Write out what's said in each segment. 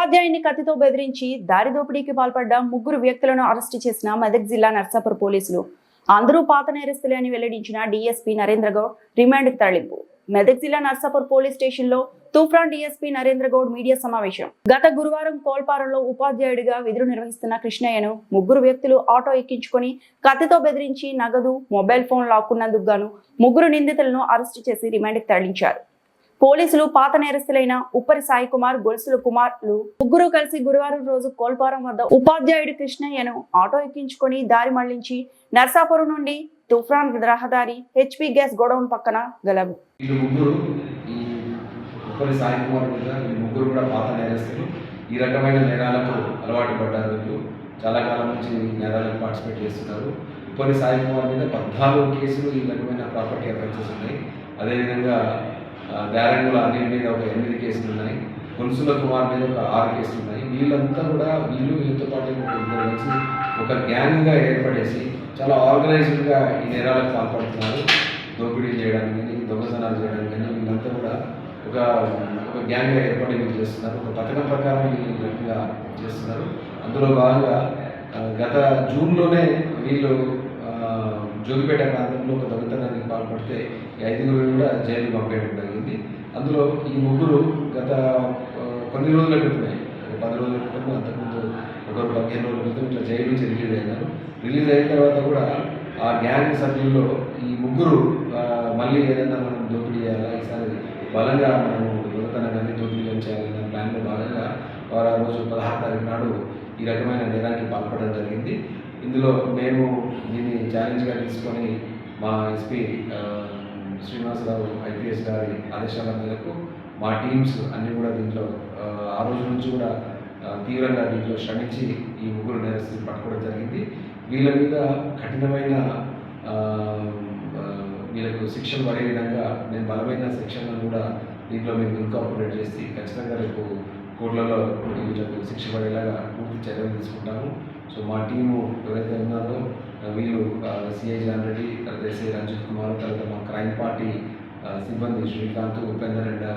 ఉపాధ్యాయుని కత్తితో బెదిరించి దారి దోపిడీకి పాల్పడ్డ ముగ్గురు వ్యక్తులను అరెస్టు చేసిన మెదక్ జిల్లా నర్సాపూర్ పోలీసులు. అందరూ పాత నేరస్తులే అని వెల్లడించిన డీఎస్పీ నరేంద్ర గౌడ్ రిమాండ్కి తరలింపు. మెదక్ జిల్లా నర్సాపూర్ పోలీస్ స్టేషన్ లో తూఫాన్ డీఎస్పీ నరేంద్ర గౌడ్ మీడియా సమావేశం. గత గురువారం కోల్పారంలో ఉపాధ్యాయుడిగా విధులు నిర్వహిస్తున్న కృష్ణయ్యను ముగ్గురు వ్యక్తులు ఆటో ఎక్కించుకొని కత్తితో బెదిరించి నగదు, మొబైల్ ఫోన్ లాక్కున్నందుకు గాను ముగ్గురు నిందితులను అరెస్టు చేసి రిమాండ్కి తరలించారు. పోలీసులు పాత నేరస్తులైన ఉప్పరి సాయి కుమార్, గొలుసుల కుమార్లు ముగ్గురు కలిసి గురువారం రోజు కోల్పారం వద్ద ఉపాధ్యాయుడు కృష్ణయ్యను ఆటో ఎక్కించుకొని దారి మళ్లించి నర్సాపురం నుండి తుఫాన్ రహదారి హెచ్పి గ్యాస్ గోడౌన్ పక్కన గల ఉప్పరి సాయి కుమార్ మీద ముగ్గురు కూడా పాత నేరస్తులు. ఈ రకమైన నేరాలకు అలవాటు పడ్డారు. వీళ్ళు చాలా కాలం నుంచి నేరాలకు పార్టిసిపేట్ చేస్తున్నారు. ఉప్పరి సాయి కుమార్ మీద 14 కేసులు ఈ రకమైన ప్రాపర్టీ అఫెన్సెస్ ఉన్నాయి. అదేవిధంగా దారంగుల అనిల్ మీద ఒక 8 కేసులు ఉన్నాయి. గొలుసుల కుమార్ మీద ఒక 6 కేసులు ఉన్నాయి. వీళ్ళంతా కూడా వీళ్ళతో పాటు కలిసి ఒక గ్యాంగ్గా ఏర్పడేసి చాలా ఆర్గనైజ్డ్గా ఈ నేరాలకు పాల్పడుతున్నారు. దోపిడీ చేయడానికి కానీ, దొంగతనాలు చేయడానికి కానీ వీళ్ళంతా కూడా ఒక గ్యాంగ్గా ఏర్పడి వీళ్ళు చేస్తున్నారు. ఒక పథకం ప్రకారం వీళ్ళు ఈ రకంగా చేస్తున్నారు. అందులో భాగంగా గత జూన్లోనే వీళ్ళు జోగిపేట ప్రాంతంలో ఒక దొంగతనానికి పాల్పడితే ఈ 5గురు కూడా జైలు పంపేయడం జరిగింది. అందులో ఈ ముగ్గురు గత కొన్ని రోజుల క్రితమే, 10 రోజుల క్రితం, అంతకుముందు ఒకరు 15 రోజుల క్రితం ఇట్లా జైలు నుంచి రిలీజ్ అయినారు. రిలీజ్ అయిన తర్వాత కూడా ఆ గ్యాంగ్ సభ్యుల్లో ఈ ముగ్గురు మళ్ళీ ఏదైనా మనం దోపిడీ చేయాలా, ఈసారి బలంగా మనం దొంగతనం కానీ దోపిడీ చేయాలన్న ప్లాన్లో భాగంగా వారు ఆ రోజు 16వ తారీఖు నాడు ఈ రకమైన నేరానికి పాల్పడడం జరిగింది. ఇందులో మేము దీన్ని ఛాలెంజ్గా తీసుకొని మా ఎస్పీ శ్రీనివాసరావు ఐపీఎస్ గారి ఆదేశాల మేరకు మా టీమ్స్ అన్నీ కూడా దీంట్లో ఆ రోజు నుంచి కూడా తీవ్రంగా దీంట్లో శ్రమించి ఈ ముగ్గురు నేరస్తులు పట్టుకోవడం జరిగింది. వీళ్ళ మీద కఠినమైన వీళ్ళకు శిక్షలు పడే విధంగా నేను బలమైన శిక్షలను కూడా దీంట్లో మేము ఇన్కార్పొరేట్ చేసి ఖచ్చితంగా రేపు కోర్టులలో వీళ్ళకు శిక్ష పడేలాగా పూర్తి చర్యలు తీసుకుంటాము. సో మా టీము ఎవరైతే ఉన్నారో వీళ్ళు సిఐ జాన్రెడ్డి, తర్వాత ఎస్ఐ రంజిత్ కుమార్, తర్వాత మా క్రైమ్ పార్టీ సిబ్బంది శ్రీకాంత్, ఉపేందర్ అండ్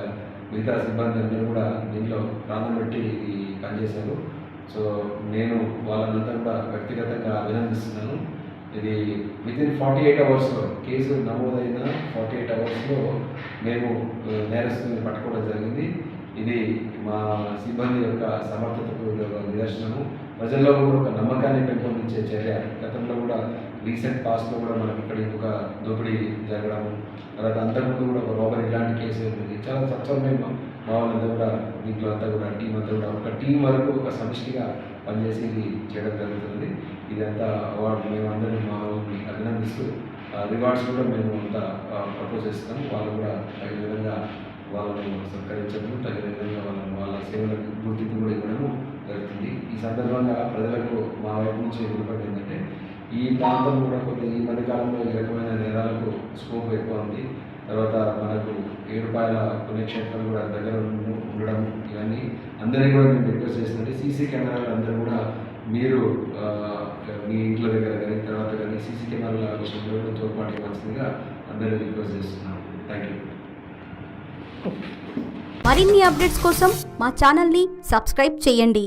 మిగతా సిబ్బంది అందరూ కూడా దీంట్లో ప్రాణం పెట్టి ఇది పనిచేశారు. సో నేను వాళ్ళంతా కూడా వ్యక్తిగతంగా అభినందిస్తున్నాను. ఇది వితిన్ 48 అవర్స్లో కేసు నమోదైన 48 అవర్స్లో మేము నేరస్తుల్ని పట్టుకోవడం జరిగింది. ఇది మా సిబ్బంది యొక్క సమర్థతకు నిదర్శనము. ప్రజల్లో కూడా ఒక నమ్మకాన్ని పెంపొందించే చర్య. గతంలో కూడా రీసెంట్ పాస్ట్లో కూడా మనకి ఇక్కడ ఇంకొక దోపిడీ జరగడము, తర్వాత అంతకుముందు కూడా ఒక రోబర్ ఇలాంటి కేసు ఉంది. చాలా స్వచ్ఛమైన మా వాళ్ళంతా కూడా దీంట్లో అంతా కూడా టీం అంతా కూడా ఒక టీం వరకు ఒక సమిష్టిగా పనిచేసి ఇది చేయడం జరుగుతుంది. ఇదంతా అవార్డు మేము అందరినీ మా వాళ్ళని అభినందిస్తూ రివార్డ్స్ కూడా మేము అంతా ప్రపోజ్ చేస్తున్నాము. వాళ్ళు కూడా తగిన విధంగా వాళ్ళని సత్కరించడం, తగిన విధంగా వాళ్ళ సేవలకు గుర్తింపు కూడా ఇవ్వడము జరుగుతుంది. ఈ సందర్భంగా ప్రజలకు మా వైపు నుంచి ఎదురుపడి ఏంటంటే ఈ ప్రాంతం కూడా కొన్ని ఈ మధ్యకాలంలో ఈ రకమైన నేరాలకు స్కోప్ ఎక్కువ ఉంది. తర్వాత మనకు ఏడుపాయల పుణ్యక్షేత్రం కూడా దగ్గర ఉండడం, ఇవన్నీ అందరినీ కూడా మేము రిక్వెస్ట్ చేస్తుంటే సీసీ కెమెరాలు అందరూ కూడా మీరు మీ ఇంట్లో దగ్గర కానీ తర్వాత కానీ సీసీ కెమెరాల విషయంలో కూడా తోడ్పాటు ఇవ్వాల్సిందిగా అందరినీ రిక్వెస్ట్ చేస్తున్నాను. Thank you. మరిన్ని అప్డేట్స్ కోసం మా ఛానల్ని సబ్స్క్రైబ్ చేయండి.